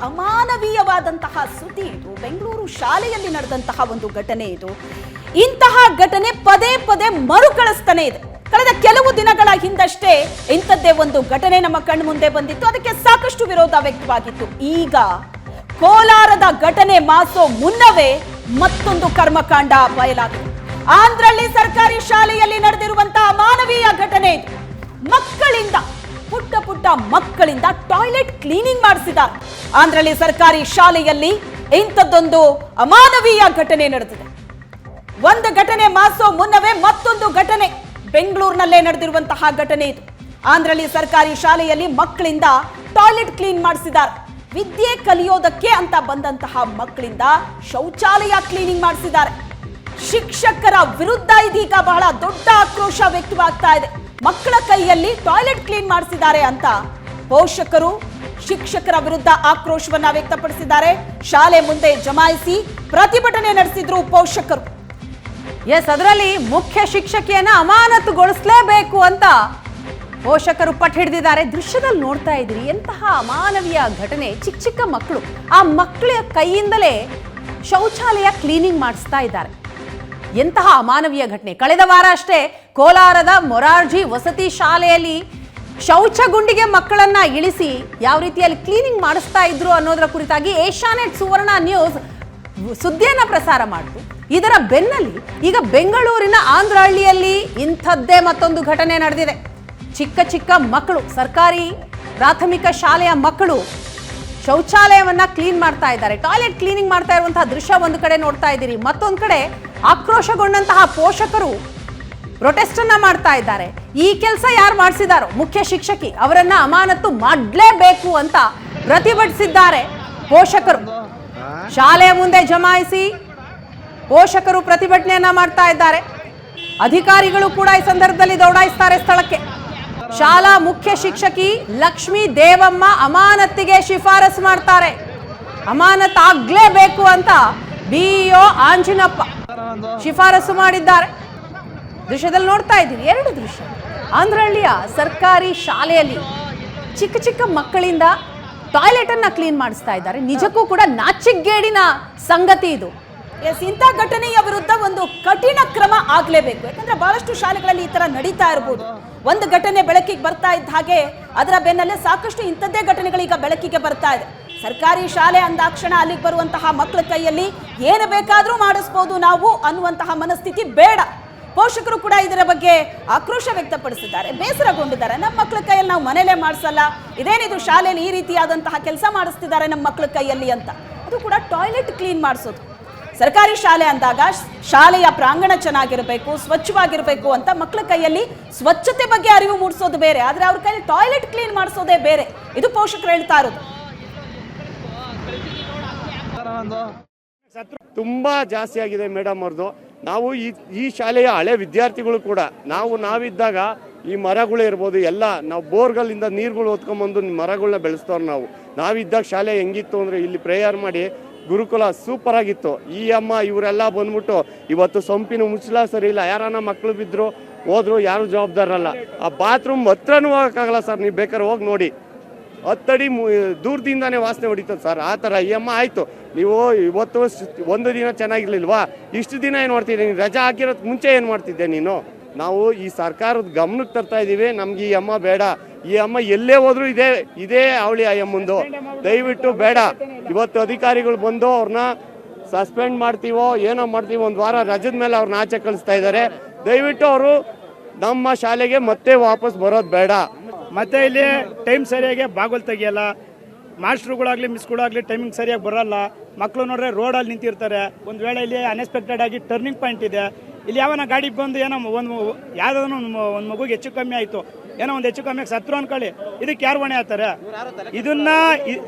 ಅಮಾನವೀಯವಾದಂತಹ ಸುದ್ದಿ ಇದು. ಬೆಂಗಳೂರು ಶಾಲೆಯಲ್ಲಿ ನಡೆದಂತಹ ಒಂದು ಘಟನೆ ಇದು. ಇಂತಹ ಘಟನೆ ಪದೇ ಪದೇ ಮರುಕಳಿಸ್ತಾನೆ ಇದೆ. ಕಳೆದ ಕೆಲವು ದಿನಗಳ ಹಿಂದಷ್ಟೇ ಇಂಥದ್ದೇ ಒಂದು ಘಟನೆ ನಮ್ಮ ಕಣ್ಣು ಮುಂದೆ ಬಂದಿತ್ತು. ಅದಕ್ಕೆ ಸಾಕಷ್ಟು ವಿರೋಧ ವ್ಯಕ್ತವಾಗಿತ್ತು. ಈಗ ಕೋಲಾರದ ಘಟನೆ ಮಾಸೋ ಮುನ್ನವೇ ಮತ್ತೊಂದು ಕರ್ಮಕಾಂಡ ಬಯಲಾಗಿದೆ. ಆಂಧ್ರಳ್ಳಿ ಸರ್ಕಾರಿ ಶಾಲೆಯಲ್ಲಿ ನಡೆದಿರುವಂತಹ ಅಮಾನವೀಯ ಘಟನೆ ಇದು. ಮಕ್ಕಳಿಂದ ಪುಟ್ಟ ಮಕ್ಕಳಿಂದ ಟಾಯ್ಲೆಟ್ ಕ್ಲೀನಿಂಗ್ ಮಾಡಿಸಿದ್ದಾರೆ. ಆಂಧ್ರಳ್ಳಿ ಸರ್ಕಾರಿ ಶಾಲೆಯಲ್ಲಿ ಇಂಥದ್ದೊಂದು ಅಮಾನವೀಯ ಘಟನೆ ನಡೆದಿದೆ. ಒಂದು ಘಟನೆ ಮಾಸೋ ಮುನ್ನವೇ ಮತ್ತೊಂದು ಘಟನೆ ಬೆಂಗಳೂರಿನಲ್ಲೇ ನಡೆದಿರುವಂತಹ ಘಟನೆ ಇದು. ಆಂಧ್ರಳ್ಳಿ ಸರ್ಕಾರಿ ಶಾಲೆಯಲ್ಲಿ ಮಕ್ಕಳಿಂದ ಟಾಯ್ಲೆಟ್ ಕ್ಲೀನ್ ಮಾಡಿಸಿದ್ದಾರೆ. ವಿದ್ಯೆ ಕಲಿಯೋದಕ್ಕೆ ಅಂತ ಬಂದಂತಹ ಮಕ್ಕಳಿಂದ ಶೌಚಾಲಯ ಕ್ಲೀನಿಂಗ್ ಮಾಡಿಸಿದ್ದಾರೆ. ಶಿಕ್ಷಕರ ವಿರುದ್ಧ ಇದೀಗ ಬಹಳ ದೊಡ್ಡ ಆಕ್ರೋಶ ವ್ಯಕ್ತವಾಗ್ತಾ ಇದೆ. ಮಕ್ಕಳ ಕೈಯಲ್ಲಿ ಟಾಯ್ಲೆಟ್ ಕ್ಲೀನ್ ಮಾಡಿಸಿದ್ದಾರೆ ಅಂತ ಪೋಷಕರು ಶಿಕ್ಷಕರ ವಿರುದ್ಧ ಆಕ್ರೋಶವನ್ನ ವ್ಯಕ್ತಪಡಿಸಿದ್ದಾರೆ. ಶಾಲೆ ಮುಂದೆ ಜಮಾಯಿಸಿ ಪ್ರತಿಭಟನೆ ನಡೆಸಿದ್ರು ಪೋಷಕರು. ಅದರಲ್ಲಿ ಮುಖ್ಯ ಶಿಕ್ಷಕಿಯನ್ನ ಅಮಾನತುಗೊಳಿಸಲೇಬೇಕು ಅಂತ ಪೋಷಕರು ಪಟ್ಟು ಹಿಡಿದಿದ್ದಾರೆ. ದೃಶ್ಯದಲ್ಲಿ ನೋಡ್ತಾ ಇದ್ದೀರಿ ಎಂತಹ ಅಮಾನವೀಯ ಘಟನೆ. ಚಿಕ್ಕ ಮಕ್ಕಳು ಆ ಮಕ್ಕಳ ಕೈಯಿಂದಲೇ ಶೌಚಾಲಯ ಕ್ಲೀನಿಂಗ್ ಮಾಡಿಸ್ತಾ ಇದ್ದಾರೆ. ಎಂತಹ ಅಮಾನವೀಯ ಘಟನೆ. ಕಳೆದ ವಾರ ಅಷ್ಟೇ ಕೋಲಾರದ ಮೊರಾರ್ಜಿ ವಸತಿ ಶಾಲೆಯಲ್ಲಿ ಶೌಚಗುಂಡಿಗೆ ಮಕ್ಕಳನ್ನ ಇಳಿಸಿ ಯಾವ ರೀತಿಯಲ್ಲಿ ಕ್ಲೀನಿಂಗ್ ಮಾಡಿಸ್ತಾ ಇದ್ರು ಅನ್ನೋದರ ಕುರಿತಾಗಿ ಏಷ್ಯಾನೆಟ್ ಸುವರ್ಣ ನ್ಯೂಸ್ ಸುದ್ದಿಯನ್ನ ಪ್ರಸಾರ ಮಾಡಿತು. ಇದರ ಬೆನ್ನಲ್ಲಿ ಈಗ ಬೆಂಗಳೂರಿನ ಆಂಧ್ರಹಳ್ಳಿಯಲ್ಲಿ ಇಂಥದ್ದೇ ಮತ್ತೊಂದು ಘಟನೆ ನಡೆದಿದೆ. ಚಿಕ್ಕ ಮಕ್ಕಳು, ಸರ್ಕಾರಿ ಪ್ರಾಥಮಿಕ ಶಾಲೆಯ ಮಕ್ಕಳು ಶೌಚಾಲಯವನ್ನ ಕ್ಲೀನ್ ಮಾಡ್ತಾ ಇದ್ದಾರೆ. ಟಾಯ್ಲೆಟ್ ಕ್ಲೀನಿಂಗ್ ಮಾಡ್ತಾ ಇರುವಂತಹ ದೃಶ್ಯ ಒಂದು ಕಡೆ ನೋಡ್ತಾ ಇದ್ದೀರಿ. ಮತ್ತೊಂದು ಕಡೆ ಆಕ್ರೋಶಗೊಂಡಂತಹ ಪೋಷಕರು ಪ್ರೊಟೆಸ್ಟ್ ಅನ್ನ ಮಾಡ್ತಾ ಇದ್ದಾರೆ. ಈ ಕೆಲಸ ಯಾರು ಮಾಡಿಸಿದಾರೋ ಮುಖ್ಯ ಶಿಕ್ಷಕಿ ಅವರನ್ನ ಅಮಾನತು ಮಾಡಲೇಬೇಕು ಅಂತ ಪ್ರತಿಭಟಿಸಿದ್ದಾರೆ ಪೋಷಕರು. ಶಾಲೆಯ ಮುಂದೆ ಜಮಾಯಿಸಿ ಪೋಷಕರು ಪ್ರತಿಭಟನೆಯನ್ನ ಮಾಡ್ತಾ ಇದ್ದಾರೆ. ಅಧಿಕಾರಿಗಳು ಕೂಡ ಈ ಸಂದರ್ಭದಲ್ಲಿ ದೌಡಾಯಿಸ್ತಾರೆ ಸ್ಥಳಕ್ಕೆ. ಶಾಲಾ ಮುಖ್ಯ ಶಿಕ್ಷಕಿ ಲಕ್ಷ್ಮೀ ದೇವಮ್ಮ ಅಮಾನತಿಗೆ ಶಿಫಾರಸು ಮಾಡ್ತಾರೆ. ಅಮಾನತ್ ಆಗ್ಲೇಬೇಕು ಅಂತ ಬಿಇಒ ಆಂಜಿನಪ್ಪ ಶಿಫಾರಸು ಮಾಡಿದ್ದಾರೆ. ದೃಶ್ಯದಲ್ಲಿ ನೋಡ್ತಾ ಇದ್ದೀವಿ ಎರಡು ದೃಶ್ಯ. ಆಂಧ್ರಹಳ್ಳಿಯ ಸರ್ಕಾರಿ ಶಾಲೆಯಲ್ಲಿ ಚಿಕ್ಕ ಮಕ್ಕಳಿಂದ ಟಾಯ್ಲೆಟ್ ಅನ್ನ ಕ್ಲೀನ್ ಮಾಡಿಸ್ತಾ ಇದ್ದಾರೆ. ನಿಜಕ್ಕೂ ಕೂಡ ನಾಚಿಕೆಗೇಡಿನ ಸಂಗತಿ ಇದು. ಇಂಥ ಘಟನೆಯ ವಿರುದ್ಧ ಒಂದು ಕಠಿಣ ಕ್ರಮ ಆಗ್ಲೇಬೇಕು. ಯಾಕಂದ್ರೆ ಬಹಳಷ್ಟು ಶಾಲೆಗಳಲ್ಲಿ ಈ ತರ ನಡೀತಾ ಇರಬಹುದು. ಒಂದು ಘಟನೆ ಬೆಳಕಿಗೆ ಬರ್ತಾ ಇದ್ದ ಹಾಗೆ ಅದರ ಬೆನ್ನಲ್ಲೇ ಸಾಕಷ್ಟು ಇಂಥದ್ದೇ ಘಟನೆಗಳೀಗ ಬೆಳಕಿಗೆ ಬರ್ತಾ ಇದೆ. ಸರ್ಕಾರಿ ಶಾಲೆ ಅಂದಾಕ್ಷಣ ಅಲ್ಲಿಗೆ ಬರುವಂತಹ ಮಕ್ಕಳ ಕೈಯಲ್ಲಿ ಏನು ಬೇಕಾದ್ರೂ ಮಾಡಿಸ್ಬೋದು ನಾವು ಅನ್ನುವಂತಹ ಮನಸ್ಥಿತಿ ಬೇಡ. ಪೋಷಕರು ಕೂಡ ಇದರ ಬಗ್ಗೆ ಆಕ್ರೋಶ ವ್ಯಕ್ತಪಡಿಸಿದ್ದಾರೆ, ಬೇಸರಗೊಂಡಿದ್ದಾರೆ. ನಮ್ಮ ಮಕ್ಕಳ ಕೈಯಲ್ಲಿ ನಾವು ಮನೇಲೆ ಮಾಡಿಸಲ್ಲ, ಇದೇನಿದು ಶಾಲೆಯಲ್ಲಿ ಈ ರೀತಿಯಾದಂತಹ ಕೆಲಸ ಮಾಡಿಸ್ತಿದ್ದಾರೆ ನಮ್ಮ ಮಕ್ಕಳ ಕೈಯಲ್ಲಿ ಅಂತ. ಅದು ಕೂಡ ಟಾಯ್ಲೆಟ್ ಕ್ಲೀನ್ ಮಾಡಿಸೋದು. ಸರ್ಕಾರಿ ಶಾಲೆ ಅಂದಾಗ ಶಾಲೆಯ ಪ್ರಾಂಗಣ ಚೆನ್ನಾಗಿರಬೇಕು, ಸ್ವಚ್ಛವಾಗಿರಬೇಕು ಅಂತ ಮಕ್ಕಳ ಕೈಯಲ್ಲಿ ಸ್ವಚ್ಛತೆ ಬಗ್ಗೆ ಅರಿವು ಮೂಡಿಸೋದು ಬೇರೆ, ಆದ್ರೆ ಅವ್ರ ಕೈಯಲ್ಲಿ ಟಾಯ್ಲೆಟ್ ಕ್ಲೀನ್ ಮಾಡಿಸೋದೇ ಬೇರೆ. ಇದು ಪೋಷಕರು ಹೇಳ್ತಾ ಇರೋದು. ತುಂಬಾ ಜಾಸ್ತಿ ಆಗಿದೆ ಮೇಡಮ್ ಅವ್ರದ್ದು. ನಾವು ಈ ಶಾಲೆಯ ಹಳೆ ವಿದ್ಯಾರ್ಥಿಗಳು ಕೂಡ ನಾವಿದ್ದಾಗ ಈ ಮರಗಳು ಇರ್ಬೋದು ಎಲ್ಲ ನಾವು ಬೋರ್ಗಳಿಂದ ನೀರುಗಳು ಹೊತ್ಕೊಂಡ್ಬಂದು ಮರಗಳನ್ನ ಬೆಳೆಸ್ತವ್ರು. ನಾವಿದ್ದಾಗ ಶಾಲೆ ಹೆಂಗಿತ್ತು ಅಂದ್ರೆ ಇಲ್ಲಿ ಪ್ರೇಯರ್ ಮಾಡಿ ಗುರುಕುಲ ಸೂಪರ್ ಆಗಿತ್ತು. ಈ ಅಮ್ಮ ಇವರೆಲ್ಲ ಬಂದ್ಬಿಟ್ಟು ಇವತ್ತು ಸೊಂಪಿನ ಮುಚ್ಚಲ ಸರಿ ಇಲ್ಲ, ಯಾರನ್ನ ಮಕ್ಕಳು ಬಿದ್ರು ಹೋದ್ರು ಯಾರು ಜವಾಬ್ದಾರಲ್ಲ. ಆ ಬಾತ್ರೂಮ್ ಹತ್ರನೂ ಹೋಗಕ್ಕಾಗಲ್ಲ ಸರ್, ನೀವು ಬೇಕಾದ್ರೆ ಹೋಗಿ ನೋಡಿ. 10 ಅಡಿ ದೂರದಿಂದಾನೇ ವಾಸನೆ ಹೊಡಿತದೆ ಸರ್. ಆ ಥರ ಈ ಅಮ್ಮ ಆಯಿತು. ನೀವು ಇವತ್ತು ಒಂದು ದಿನ ಚೆನ್ನಾಗಿರ್ಲಿಲ್ವಾ, ಇಷ್ಟು ದಿನ ಏನು ಮಾಡ್ತಿದ್ದೆ ನೀನು, ರಜಾ ಹಾಕಿರೋದು ಮುಂಚೆ ಏನು ಮಾಡ್ತಿದ್ದೆ ನೀನು? ನಾವು ಈ ಸರ್ಕಾರದ ಗಮನಕ್ಕೆ ತರ್ತಾ ಇದ್ದೀವಿ. ನಮ್ಗೆ ಈ ಅಮ್ಮ ಬೇಡ. ಈ ಅಮ್ಮ ಎಲ್ಲೇ ಹೋದ್ರು ಇದೇ ಅವಳಿ ಆ ಅಮ್ಮಂದು. ದಯವಿಟ್ಟು ಬೇಡ. ಇವತ್ತು ಅಧಿಕಾರಿಗಳು ಬಂದು ಅವ್ರನ್ನ ಸಸ್ಪೆಂಡ್ ಮಾಡ್ತೀವೋ ಏನೋ ಮಾಡ್ತೀವೋ, ಒಂದು ವಾರ ರಜದ ಮೇಲೆ ಅವ್ರನ್ನ ಆಚೆ ಕಳಿಸ್ತಾ ಇದ್ದಾರೆ. ದಯವಿಟ್ಟು ಅವರು ನಮ್ಮ ಶಾಲೆಗೆ ಮತ್ತೆ ವಾಪಸ್ ಬರೋದು ಬೇಡ. ಮತ್ತೆ ಇಲ್ಲಿ ಟೈಮ್ ಸರಿಯಾಗಿ ಬಾಗಿಲು ತೆಗಿಯಲ್ಲ, ಮಾಸ್ಟ್ರುಗಳಾಗಲಿ ಮಿಸ್ಗಳಾಗಲಿ ಟೈಮಿಂಗ್ ಸರಿಯಾಗಿ ಬರೋಲ್ಲ. ಮಕ್ಕಳು ನೋಡ್ರೆ ರೋಡಲ್ಲಿ ನಿಂತಿರ್ತಾರೆ. ಒಂದು ವೇಳೆ ಇಲ್ಲಿ ಅನ್ಎಕ್ಸ್ಪೆಕ್ಟೆಡ್ ಆಗಿ ಟರ್ನಿಂಗ್ ಪಾಯಿಂಟ್ ಇದೆ, ಇಲ್ಲಿ ಯಾವನ ಗಾಡಿ ಬಂದು ಏನೋ ಯಾವುದಾದ್ರು ಒಂದು ಮಗುಗೆ ಹೆಚ್ಚು ಕಮ್ಮಿ ಆಯಿತು, ಏನೋ ಒಂದು ಹೆಚ್ಚು ಕಮ್ಮಿ ಸತ್ರು ಅನ್ಕೊಳ್ಳಿ, ಇದಕ್ಕೆ ಯಾರು ಹೊಣೆ ಆಗ್ತಾರೆ?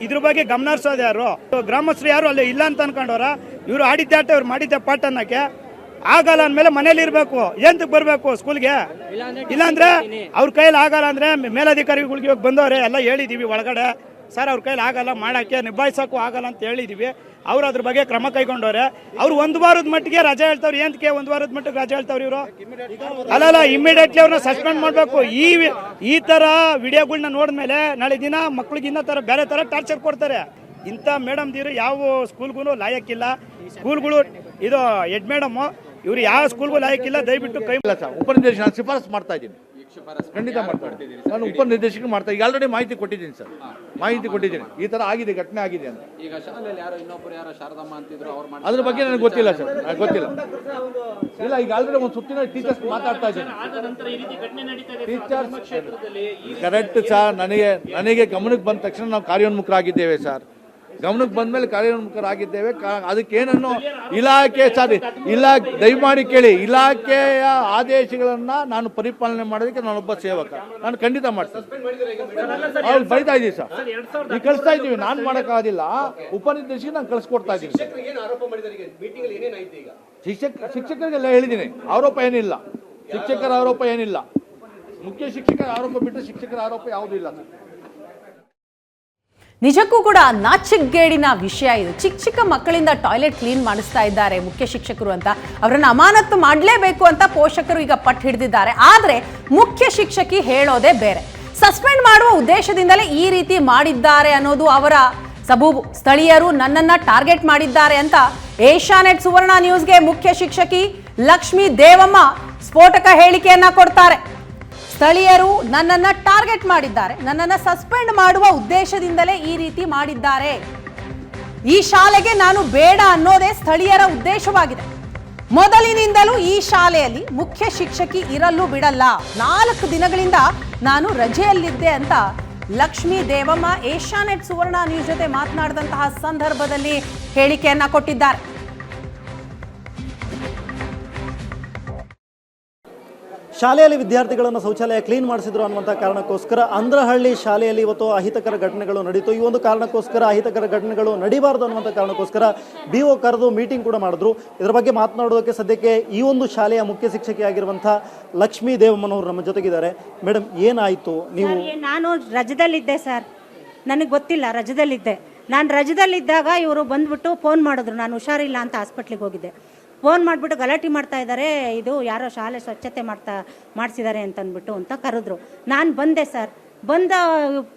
ಇದ್ರ ಬಗ್ಗೆ ಗಮನ ಹರಿಸೋದು ಯಾರು? ಗ್ರಾಮಸ್ಥರು ಯಾರು ಅಲ್ಲೇ ಇಲ್ಲ ಅಂತ ಅನ್ಕೊಂಡವ್ರ? ಇವ್ರು ಆಡಿದ್ದೆ ಆಟ, ಇವ್ರು ಮಾಡಿದ್ದೆ ಪಾಠ ಅನ್ನಕ್ಕೆ ಆಗಲ್ಲ ಅಂದಮೇಲೆ ಮನೇಲಿ ಇರಬೇಕು. ಎಂತಕ್ಕೆ ಬರಬೇಕು ಸ್ಕೂಲ್ಗೆ? ಇಲ್ಲಾಂದ್ರೆ ಅವ್ರ ಕೈಯಲ್ಲಿ ಆಗಲ್ಲ ಅಂದ್ರೆ ಮೇಲಧಿಕಾರಿಗಳಿಗೆ ಇವಾಗ ಬಂದವ್ರೆ ಎಲ್ಲ ಹೇಳಿದೀವಿ ಒಳಗಡೆ, ಸರ್ ಅವ್ರ ಕೈಲಿ ಆಗಲ್ಲ ಮಾಡಕ್ಕೆ, ನಿಭಾಯಿಸಕ್ಕೂ ಆಗಲ್ಲ ಅಂತ ಹೇಳಿದೀವಿ. ಅವ್ರು ಅದ್ರ ಬಗ್ಗೆ ಕ್ರಮ ಕೈಗೊಂಡವ್ರೆ. ಅವ್ರು 1 ವಾರದ ಮಟ್ಟಿಗೆ ರಜೆ ಹೇಳ್ತಾವ್ರು. ಏನಕ್ಕೆ 1 ವಾರದ ಮಟ್ಟಿಗೆ ರಜೆ ಹೇಳ್ತಾವ್ರು ಇವರು? ಅಲ್ಲ ಇಮಿಡಿಯೇಟ್ಲಿ ಅವ್ರನ್ನ ಸಸ್ಪೆಂಡ್ ಮಾಡಬೇಕು. ಈ ತರ ವಿಡಿಯೋಗಳನ್ನ ನೋಡಿದ್ಮೇಲೆ ನಾಳೆ ದಿನ ಮಕ್ಳಿಗೆ ಇನ್ನೂ ತರ ಬೇರೆ ತರ ಟಾರ್ಚರ್ ಕೊಡ್ತಾರೆ. ಇಂಥ ಮೇಡಮ್ ದೀರು ಯಾವ ಸ್ಕೂಲ್ಗೂ ಲಾಯಕ್ಕಿಲ್ಲ. ಸ್ಕೂಲ್ಗಳು ಇದು ಹೆಡ್ ಮೇಡಮು ಇವರು ಯಾವ ಸ್ಕೂಲ್ಗೂ ಲಾಯಕ್ಕಿಲ್ಲ. ದಯವಿಟ್ಟು ಕೈ ಇಲ್ಲ ಸರ್, ಉಪನಿರ್ದೇಶಕ ನಾನು ಶಿಫಾರಸು ಮಾಡ್ತಾ ಇದ್ದೀನಿ, ಖಂಡಿತ ಮಾಡ್ತಾ ಇದ್ದೀನಿ. ನಾನು ಉಪನಿರ್ದೇಶಕ ಮಾಡ್ತಾ ಈಗ ಆಲ್ರೆಡಿ ಮಾಹಿತಿ ಕೊಟ್ಟಿದ್ದೀನಿ ಸರ್, ಮಾಹಿತಿ ಕೊಟ್ಟಿದ್ದೀನಿ ಈ ತರ ಆಗಿದೆ, ಘಟನೆ ಆಗಿದೆ ಅಂತ. ಈಗ ಶಾಲೆಯಲ್ಲಿ ಯಾರೋ ಇನ್ನೊಬ್ಬರು ಯಾರೋ ಶಾರದಮ್ಮ ಅಂತಿದ್ರು, ಅವ್ರು ಅದ್ರ ಬಗ್ಗೆ ನನಗೆ ಗೊತ್ತಿಲ್ಲ ಸರ್, ನನಗೆ ಗೊತ್ತಿಲ್ಲ. ಇಲ್ಲ, ಈಗ ಆಲ್ರೆಡಿ ಒಂದು ಸುತ್ತಿನ ಟೀಚರ್ಸ್ ಮಾತಾಡ್ತಾ ಇದ್ದೀನಿ. ಟೀಚರ್ಸ್ ಕರೆಕ್ಟ್ ಸರ್, ನನಗೆ ಗಮನಕ್ಕೆ ಬಂದ ತಕ್ಷಣ ನಾವು ಕಾರ್ಯೋನ್ಮುಖರಾಗಿದ್ದೇವೆ ಸರ್. ಗಮನಕ್ಕೆ ಬಂದ ಮೇಲೆ ಕಾರ್ಯೋನ್ಮುಖರಾಗಿದ್ದೇವೆ. ಅದಕ್ಕೇನನ್ನು ಇಲಾಖೆ ಸರ್, ದಯಮಾಡಿ ಕೇಳಿ, ಇಲಾಖೆಯ ಆದೇಶಗಳನ್ನ ನಾನು ಪರಿಪಾಲನೆ ಮಾಡೋದಕ್ಕೆ ನಾನೊಬ್ಬ ಸೇವಕ, ನಾನು ಖಂಡಿತ ಮಾಡ್ತೀನಿ. ಅವ್ರು ಬೈತಾ ಇದ್ದೀವಿ ಸರ್, ಈಗ ಕಳಿಸ್ತಾ ಇದ್ದೀವಿ, ನಾನು ಮಾಡೋಕ್ಕಾಗೋದಿಲ್ಲ. ಉಪನಿರ್ದೇಶಕ ನಾನು ಕಳಿಸ್ಕೊಡ್ತಾ ಇದ್ದೀನಿ. ಶಿಕ್ಷಕರಿಗೆಲ್ಲ ಹೇಳಿದ್ದೀನಿ, ಆರೋಪ ಏನಿಲ್ಲ, ಶಿಕ್ಷಕರ ಆರೋಪ ಏನಿಲ್ಲ. ಮುಖ್ಯ ಶಿಕ್ಷಕರ ಆರೋಪ ಬಿಟ್ಟರೆ ಶಿಕ್ಷಕರ ಆರೋಪ ಯಾವುದೂ ಇಲ್ಲ ಸರ್. ನಿಜಕ್ಕೂ ಕೂಡ ನಾಚಿಕೆಗೇಡಿನ ವಿಷಯ ಇದು. ಚಿಕ್ಕ ಚಿಕ್ಕ ಮಕ್ಕಳಿಂದ ಟಾಯ್ಲೆಟ್ ಕ್ಲೀನ್ ಮಾಡಿಸ್ತಾ ಇದ್ದಾರೆ ಮುಖ್ಯ ಶಿಕ್ಷಕರು ಅಂತ, ಅವರನ್ನು ಅಮಾನತು ಮಾಡಲೇಬೇಕು ಅಂತ ಪೋಷಕರು ಈಗ ಪಟ್ಟು ಹಿಡಿದಿದ್ದಾರೆ. ಆದರೆ ಮುಖ್ಯ ಶಿಕ್ಷಕಿ ಹೇಳೋದೇ ಬೇರೆ. ಸಸ್ಪೆಂಡ್ ಮಾಡುವ ಉದ್ದೇಶದಿಂದಲೇ ಈ ರೀತಿ ಮಾಡಿದ್ದಾರೆ ಅನ್ನೋದು ಅವರ ಸಬೂಬು. ಸ್ಥಳೀಯರು ನನ್ನನ್ನ ಟಾರ್ಗೆಟ್ ಮಾಡಿದ್ದಾರೆ ಅಂತ ಏಷ್ಯಾನೆಟ್ ಸುವರ್ಣ ನ್ಯೂಸ್ಗೆ ಮುಖ್ಯ ಶಿಕ್ಷಕಿ ಲಕ್ಷ್ಮೀ ದೇವಮ್ಮ ಸ್ಫೋಟಕ ಹೇಳಿಕೆಯನ್ನ ಕೊಡ್ತಾರೆ. ಸ್ಥಳೀಯರು ನನ್ನನ್ನು ಟಾರ್ಗೆಟ್ ಮಾಡಿದ್ದಾರೆ, ನನ್ನನ್ನು ಸಸ್ಪೆಂಡ್ ಮಾಡುವ ಉದ್ದೇಶದಿಂದಲೇ ಈ ರೀತಿ ಮಾಡಿದ್ದಾರೆ. ಈ ಶಾಲೆಗೆ ನಾನು ಬೇಡ ಅನ್ನೋದೇ ಸ್ಥಳೀಯರ ಉದ್ದೇಶವಾಗಿದೆ. ಮೊದಲಿನಿಂದಲೂ ಈ ಶಾಲೆಯಲ್ಲಿ ಮುಖ್ಯ ಶಿಕ್ಷಕಿ ಇರಲು ಬಿಡಲ್ಲ, 4 ದಿನಗಳಿಂದ ನಾನು ರಜೆಯಲ್ಲಿದ್ದೆ ಅಂತ ಲಕ್ಷ್ಮೀ ದೇವಮ್ಮ ಏಷ್ಯಾನೆಟ್ ಸುವರ್ಣ ನ್ಯೂಸ್ ಜೊತೆ ಮಾತನಾಡಿದಂತಹ ಸಂದರ್ಭದಲ್ಲಿ ಹೇಳಿಕೆಯನ್ನ ಕೊಟ್ಟಿದ್ದಾರೆ. ಶಾಲೆಯಲ್ಲಿ ವಿದ್ಯಾರ್ಥಿಗಳನ್ನು ಶೌಚಾಲಯ ಕ್ಲೀನ್ ಮಾಡಿಸಿದ್ರು ಅನ್ನುವಂಥ ಕಾರಣಕ್ಕೋಸ್ಕರ ಅಂದ್ರಹಳ್ಳಿ ಶಾಲೆಯಲ್ಲಿ ಇವತ್ತು ಅಹಿತಕರ ಘಟನೆಗಳು ನಡೀತು. ಈ ಒಂದು ಕಾರಣಕ್ಕೋಸ್ಕರ ಅಹಿತಕರ ಘಟನೆಗಳು ನಡೀಬಾರ್ದು ಅನ್ನುವಂಥ ಕಾರಣಕ್ಕೋಸ್ಕರ BO ಕರೆದು ಮೀಟಿಂಗ್ ಕೂಡ ಮಾಡಿದ್ರು. ಇದರ ಬಗ್ಗೆ ಮಾತನಾಡೋದಕ್ಕೆ ಸದ್ಯಕ್ಕೆ ಈ ಒಂದು ಶಾಲೆಯ ಮುಖ್ಯ ಶಿಕ್ಷಕಿಯಾಗಿರುವಂಥ ಲಕ್ಷ್ಮೀ ದೇವಮ್ಮನವರು ನಮ್ಮ ಜೊತೆಗಿದ್ದಾರೆ. ಮೇಡಮ್, ಏನಾಯಿತು? ನೀವು ನಾನು ರಜದಲ್ಲಿದ್ದೆ ಸರ್, ನನಗೆ ಗೊತ್ತಿಲ್ಲ, ರಜದಲ್ಲಿದ್ದೆ. ನಾನು ರಜದಲ್ಲಿದ್ದಾಗ ಇವರು ಬಂದ್ಬಿಟ್ಟು ಫೋನ್ ಮಾಡಿದ್ರು, ನಾನು ಹುಷಾರಿಲ್ಲ ಅಂತ ಹಾಸ್ಪಿಟ್ಲಿಗೆ ಹೋಗಿದ್ದೆ. ಫೋನ್ ಮಾಡಿಬಿಟ್ಟು ಗಲಾಟೆ ಮಾಡ್ತಾ ಇದ್ದಾರೆ, ಇದು ಯಾರೋ ಶಾಲೆ ಸ್ವಚ್ಛತೆ ಮಾಡಿಸಿದ್ದಾರೆ ಅಂತಂದ್ಬಿಟ್ಟು ಅಂತ ಕರೆದ್ರು. ನಾನು ಬಂದೆ ಸರ್. ಬಂದ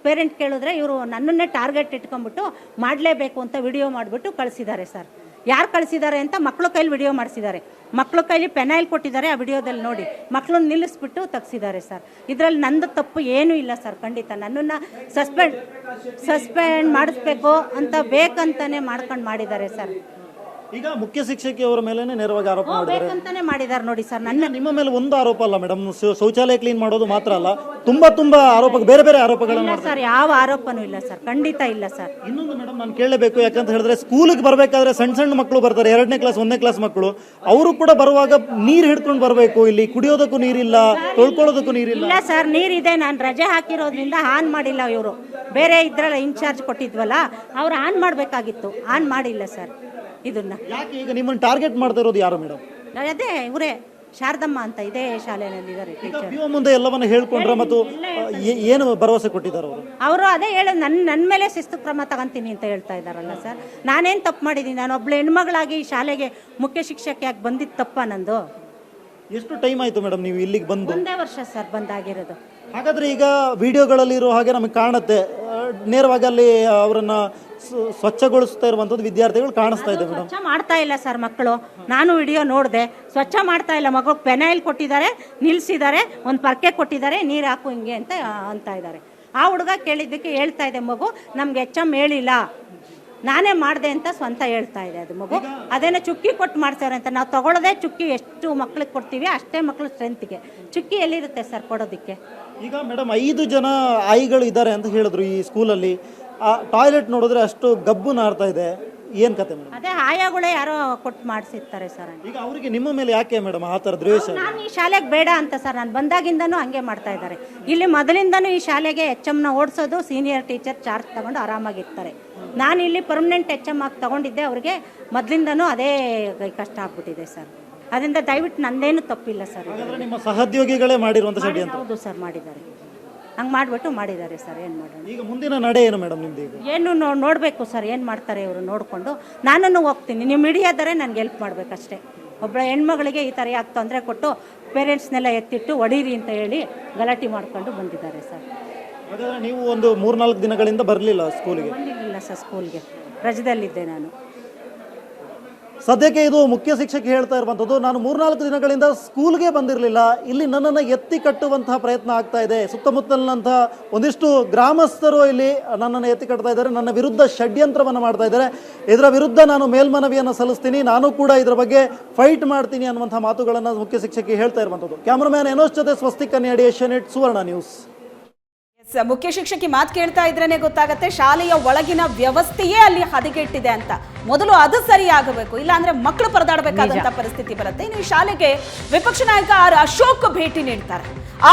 ಪೇರೆಂಟ್ ಕೇಳಿದ್ರೆ ಇವರು ನನ್ನನ್ನೇ ಟಾರ್ಗೆಟ್ ಇಟ್ಕೊಂಡ್ಬಿಟ್ಟು ಮಾಡಲೇಬೇಕು ಅಂತ ವಿಡಿಯೋ ಮಾಡಿಬಿಟ್ಟು ಕಳಿಸಿದ್ದಾರೆ ಸರ್. ಯಾರು ಕಳಿಸಿದ್ದಾರೆ ಅಂತ ಮಕ್ಕಳ ಕೈಲಿ ವಿಡಿಯೋ ಮಾಡಿಸಿದ್ದಾರೆ. ಮಕ್ಕಳ ಕೈಲಿ ಪೆನೈಲ್ ಕೊಟ್ಟಿದ್ದಾರೆ, ಆ ವಿಡಿಯೋದಲ್ಲಿ ನೋಡಿ ಮಕ್ಕಳನ್ನ ನಿಲ್ಲಿಸ್ಬಿಟ್ಟು ತೆಗ್ಸಿದ್ದಾರೆ ಸರ್. ಇದರಲ್ಲಿ ನಂದು ತಪ್ಪು ಏನೂ ಇಲ್ಲ ಸರ್. ಖಂಡಿತ ನನ್ನನ್ನು ಸಸ್ಪೆಂಡ್ ಮಾಡಿಸ್ಬೇಕು ಅಂತ ಬೇಕಂತಾನೆ ಮಾಡ್ಕೊಂಡು ಮಾಡಿದ್ದಾರೆ ಸರ್. ಈಗ ಮುಖ್ಯ ಶಿಕ್ಷಕಿಯವರ ಮೇಲೆ ನೇರವಾಗಿ ಆರೋಪ ಬೇಕಂತಾನೆ ಮಾಡಿದ್ದಾರೆ ನೋಡಿ ಸರ್. ನಿಮ್ಮ ಮೇಲೆ ಒಂದು ಆರೋಪ ಅಲ್ಲ ಮೇಡಮ್, ಶೌಚಾಲಯ ಕ್ಲೀನ್ ಮಾಡೋದು ಮಾತ್ರ ಅಲ್ಲ, ತುಂಬಾ ಆರೋಪ, ಬೇರೆ ಬೇರೆ ಆರೋಪಗಳನ್ನು ಸರ್. ಯಾವ ಆರೋಪನೂ ಇಲ್ಲ ಸರ್, ಖಂಡಿತ ಇಲ್ಲ ಸರ್. ಇನ್ನೊಂದು ಮೇಡಮ್ ನಾನು ಕೇಳಲೇಬೇಕು, ಯಾಕಂತ ಹೇಳಿದ್ರೆ ಸ್ಕೂಲಿಗೆ ಬರಬೇಕಾದ್ರೆ ಸಣ್ಣ ಮಕ್ಕಳು ಬರ್ತಾರೆ, 2ನೇ ಕ್ಲಾಸ್ 1ನೇ ಕ್ಲಾಸ್ ಮಕ್ಕಳು, ಅವರು ಕೂಡ ಬರುವಾಗ ನೀರು ಹಿಡ್ಕೊಂಡು ಬರಬೇಕು. ಇಲ್ಲಿ ಕುಡಿಯೋದಕ್ಕೂ ನೀರಿಲ್ಲ, ತೊಳ್ಕೊಳ್ಳೋದಕ್ಕೂ ನೀರಿಲ್ಲ. ಇಲ್ಲ ಸರ್, ನೀರಿದೆ. ನಾನು ರಜೆ ಹಾಕಿರೋದ್ರಿಂದ ಆನ್ ಮಾಡಿಲ್ಲ. ಇವರು ಬೇರೆ ಇದ್ರಲ್ಲ ಇನ್ಚಾರ್ಜ್ ಕೊಟ್ಟಿದ್ವಲ್ಲ, ಅವ್ರು ಆನ್ ಮಾಡಬೇಕಾಗಿತ್ತು, ಆನ್ ಮಾಡಿಲ್ಲ ಸರ್. ಇದನ್ನ ಯಾಕೆ ಈಗ ನಿಮ್ಮನ್ನು ಟಾರ್ಗೆಟ್ ಮಾಡ್ತಾ ಇರೋದು ಯಾರು ಮೇಡಮ್? ಅದೇ ಇವರೇ ಶಾರದಮ್ಮ ಅಂತ ಇದೇ ಶಾಲೆಯಲ್ಲಿ ಇದ್ದಾರೆ ಟೀಚರ್. ಮುಂದೆ ಎಲ್ಲವನ್ನ ಹೇಳ್ಕೊಂಡ್ರ ಮತ್ತು ಏನು ಭರವಸೆ ಕೊಟ್ಟಿದ್ದಾರೆ ಅವರು? ಅದೇ ಹೇಳ ನನ್ನ ಮೇಲೆ ಶಿಸ್ತು ಕ್ರಮ ತಗೊಂತೀನಿ ಅಂತ ಹೇಳ್ತಾ ಇದ್ದಾರಲ್ಲ ಸರ್. ನಾನೇನು ತಪ್ಪು ಮಾಡಿದ್ದೀನಿ? ನಾನು ಒಬ್ಳು ಹೆಣ್ಮಗಳಾಗಿ ಈ ಶಾಲೆಗೆ ಮುಖ್ಯ ಶಿಕ್ಷಕಿಯಾಗಿ ಬಂದಿದ್ದು ತಪ್ಪ ನಂದು? ಎಷ್ಟು ಟೈಮ್ ಆಯ್ತು ಮೇಡಮ್ ನೀವು ಇಲ್ಲಿಗೆ ಬಂದು? 1 ವರ್ಷ ಸರ್ ಬಂದಾಗಿರೋದು. ಹಾಗಾದ್ರೆ ಈಗ ವಿಡಿಯೋಗಳಲ್ಲಿ ಇರೋ ಹಾಗೆ ನಮಗೆ ಕಾಣುತ್ತೆ, ನೇರವಾಗಿ ಅಲ್ಲಿ ಅವರನ್ನ ಸ್ವಚ್ಛಗೊಳಿಸ್ತಾ ಇರುವಂತದ್ದು ವಿದ್ಯಾರ್ಥಿಗಳು ಕಾಣಿಸ್ತಾ ಇದೆ ಮೇಡಮ್. ಸ್ವಚ್ಛ ಮಾಡ್ತಾ ಇಲ್ಲ ಸರ್ ಮಕ್ಕಳು. ನಾನು ವಿಡಿಯೋ ನೋಡಿದೆ, ಸ್ವಚ್ಛ ಮಾಡ್ತಾ ಇಲ್ಲ. ಮಗು ಪೆನೈಲ್ ಕೊಟ್ಟಿದ್ದಾರೆ, ನಿಲ್ಸಿದ್ದಾರೆ, ಒಂದು ಪರ್ಕೆ ಕೊಟ್ಟಿದ್ದಾರೆ, ನೀರು ಹಾಕು ಹಿಂಗೆ ಅಂತ ಇದ್ದಾರೆ. ಆ ಹುಡುಗ ಕೇಳಿದ್ದಕ್ಕೆ ಹೇಳ್ತಾ ಇದೆ ಮಗು, ನಮ್ಗೆ HM ಹೇಳಿಲ್ಲ, ನಾನೇ ಮಾಡಿದೆ ಅಂತ ಸ್ವಂತ ಹೇಳ್ತಾ ಇದೆ ಅದು ಮಗು. ಅದೇನೋ ಚುಕ್ಕಿ ಕೊಟ್ಟು ಮಾಡ್ತಾರೆ ಅಂತ. ನಾವು ತಗೊಳ್ಳೋದೇ ಚುಕ್ಕಿ ಎಷ್ಟು ಮಕ್ಳಿಗೆ ಕೊಡ್ತೀವಿ ಅಷ್ಟೇ ಮಕ್ಳು ಸ್ಟ್ರೆಂತ್ಗೆ. ಚುಕ್ಕಿ ಎಲ್ಲಿರುತ್ತೆ ಸರ್ ಕೊಡೋದಕ್ಕೆ? ಈಗ ಮೇಡಮ್ 5 ಜನ ಆಯಿಗಳು ಇದ್ದಾರೆ ಅಂತ ಹೇಳಿದ್ರು ಈ ಸ್ಕೂಲಲ್ಲಿ. ಆ ಟಾಯ್ಲೆಟ್ ನೋಡಿದ್ರೆ ಅಷ್ಟು ಗಬ್ಬು ನಾರ್ತಾ ಇದೆ, ಏನ್ ಕತೆ ಮೇಡಮ್? ಅದೇ ಆಯಾಗಳೇ ಯಾರೋ ಕೊಟ್ಟು ಮಾಡಿಸಿರ್ತಾರೆ ಸರ್. ಈಗ ಅವರಿಗೆ ನಿಮ್ಮ ಮೇಲೆ ಯಾಕೆ ಮೇಡಮ್ ಆ ಥರ ದ್ವೇಷ? ನಾನು ಈ ಶಾಲೆಗೆ ಬೇಡ ಅಂತ ಸರ್, ನಾನು ಬಂದಾಗಿಂದನೂ ಹಂಗೆ ಮಾಡ್ತಾ ಇದ್ದಾರೆ. ಇಲ್ಲಿ ಮೊದಲಿಂದನೂ ಈ ಶಾಲೆಗೆ HMನ ಓಡಿಸೋದು, ಸೀನಿಯರ್ ಟೀಚರ್ ಚಾರ್ಜ್ ತಗೊಂಡು ಆರಾಮಾಗಿರ್ತಾರೆ. ನಾನು ಇಲ್ಲಿ ಪರ್ಮನೆಂಟ್ HM ಆಗಿ ತಗೊಂಡಿದ್ದೆ, ಅವ್ರಿಗೆ ಮೊದಲಿಂದನೂ ಅದೇ ಕಷ್ಟ ಆಗ್ಬಿಟ್ಟಿದೆ ಸರ್. ಅದರಿಂದ ದಯವಿಟ್ಟು ನಂದೇನು ತಪ್ಪಿಲ್ಲ ಸರ್. ನಿಮ್ಮ ಸಹೋದ್ಯೋಗಿಗಳೇ ಮಾಡಿರುವಂತ ಷಡ್ಯಂತ್ರ? ಹೌದು ಸರ್, ಮಾಡಿದ್ದಾರೆ. ಹಂಗೆ ಮಾಡಿಬಿಟ್ಟು ಮಾಡಿದ್ದಾರೆ ಸರ್. ಏನು ಮಾಡೋಣ? ಈಗ ಮುಂದಿನ ನಡೆ ಏನು ಮೇಡಮ್ ನಿಮ್ದು? ಏನು ನೋಡಬೇಕು ಸರ್, ಏನು ಮಾಡ್ತಾರೆ ಇವರು ನೋಡಿಕೊಂಡು. ನಾನು ಹೋಗ್ತೀನಿ, ನೀವು ಮೀಡಿಯಾದರೆ ನನಗೆ ಹೆಲ್ಪ್ ಮಾಡಬೇಕಷ್ಟೇ. ಒಬ್ಬಳ ಹೆಣ್ಮಗಳಿಗೆ ಈ ಥರ ಯಾಕೆ ತೊಂದರೆ ಕೊಟ್ಟು ಪೇರೆಂಟ್ಸ್ನೆಲ್ಲ ಎತ್ತಿಟ್ಟು ಹೊಡೀರಿ ಅಂತ ಹೇಳಿ ಗಲಾಟೆ ಮಾಡ್ಕೊಂಡು ಬಂದಿದ್ದಾರೆ ಸರ್. ಹಾಗಾದ್ರೆ ನೀವು ಒಂದು 3-4 ದಿನಗಳಿಂದ ಬರಲಿಲ್ಲ ಸ್ಕೂಲಿಗೆ? ಬಂದಿರಲಿಲ್ಲ ಸರ್ ಸ್ಕೂಲ್ಗೆ, ರಜದಲ್ಲಿದ್ದೆ ನಾನು. ಸದ್ಯಕ್ಕೆ ಇದು ಮುಖ್ಯ ಶಿಕ್ಷಕಿ ಹೇಳ್ತಾ ಇರುವಂಥದ್ದು, ನಾನು 3-4 ದಿನಗಳಿಂದ ಸ್ಕೂಲ್ಗೆ ಬಂದಿರಲಿಲ್ಲ, ಇಲ್ಲಿ ನನ್ನನ್ನು ಎತ್ತಿ ಕಟ್ಟುವಂತಹ ಪ್ರಯತ್ನ ಆಗ್ತಾ ಇದೆ. ಸುತ್ತಮುತ್ತಲಿನಂತಹ ಒಂದಿಷ್ಟು ಗ್ರಾಮಸ್ಥರು ಇಲ್ಲಿ ನನ್ನನ್ನು ಎತ್ತಿ ಕಟ್ತಾ ಇದ್ದಾರೆ, ನನ್ನ ವಿರುದ್ಧ ಷಡ್ಯಂತ್ರವನ್ನು ಮಾಡ್ತಾ ಇದ್ದಾರೆ. ಇದರ ವಿರುದ್ಧ ನಾನು ಮೇಲ್ಮನವಿಯನ್ನು ಸಲ್ಲಿಸ್ತೀನಿ, ನಾನು ಕೂಡ ಇದರ ಬಗ್ಗೆ ಫೈಟ್ ಮಾಡ್ತೀನಿ ಅನ್ನುವಂಥ ಮಾತುಗಳನ್ನು ಮುಖ್ಯ ಶಿಕ್ಷಕಿ ಹೇಳ್ತಾ ಇರುವಂಥದ್ದು. ಕ್ಯಾಮರಾಮ್ಯಾನ್ ಎನೋಸ್ ಜೊತೆ ಸ್ವಸ್ತಿಕ್ ಕನ್ಯಾಡಿ, ಏಷ್ಯಾನೆಟ್ ಸುವರ್ಣ ನ್ಯೂಸ್. ಮುಖ್ಯ ಶಿಕ್ಷಕಿ ಮಾತು ಕೇಳ್ತಾ ಇದ್ರೇನೆ ಗೊತ್ತಾಗತ್ತೆ ಶಾಲೆಯ ಒಳಗಿನ ವ್ಯವಸ್ಥೆಯೇ ಅಲ್ಲಿ ಹದಗೆಟ್ಟಿದೆ ಅಂತ. ಮೊದಲು ಅದು ಸರಿಯಾಗಬೇಕು, ಇಲ್ಲ ಅಂದ್ರೆ ಮಕ್ಕಳು ಪರದಾಡಬೇಕಾದಂತ ಪರಿಸ್ಥಿತಿ ಬರುತ್ತೆ. ಇನ್ನು ಈ ಶಾಲೆಗೆ ವಿಪಕ್ಷ ನಾಯಕ ಆರ್ ಅಶೋಕ್ ಭೇಟಿ ನೀಡ್ತಾರೆ.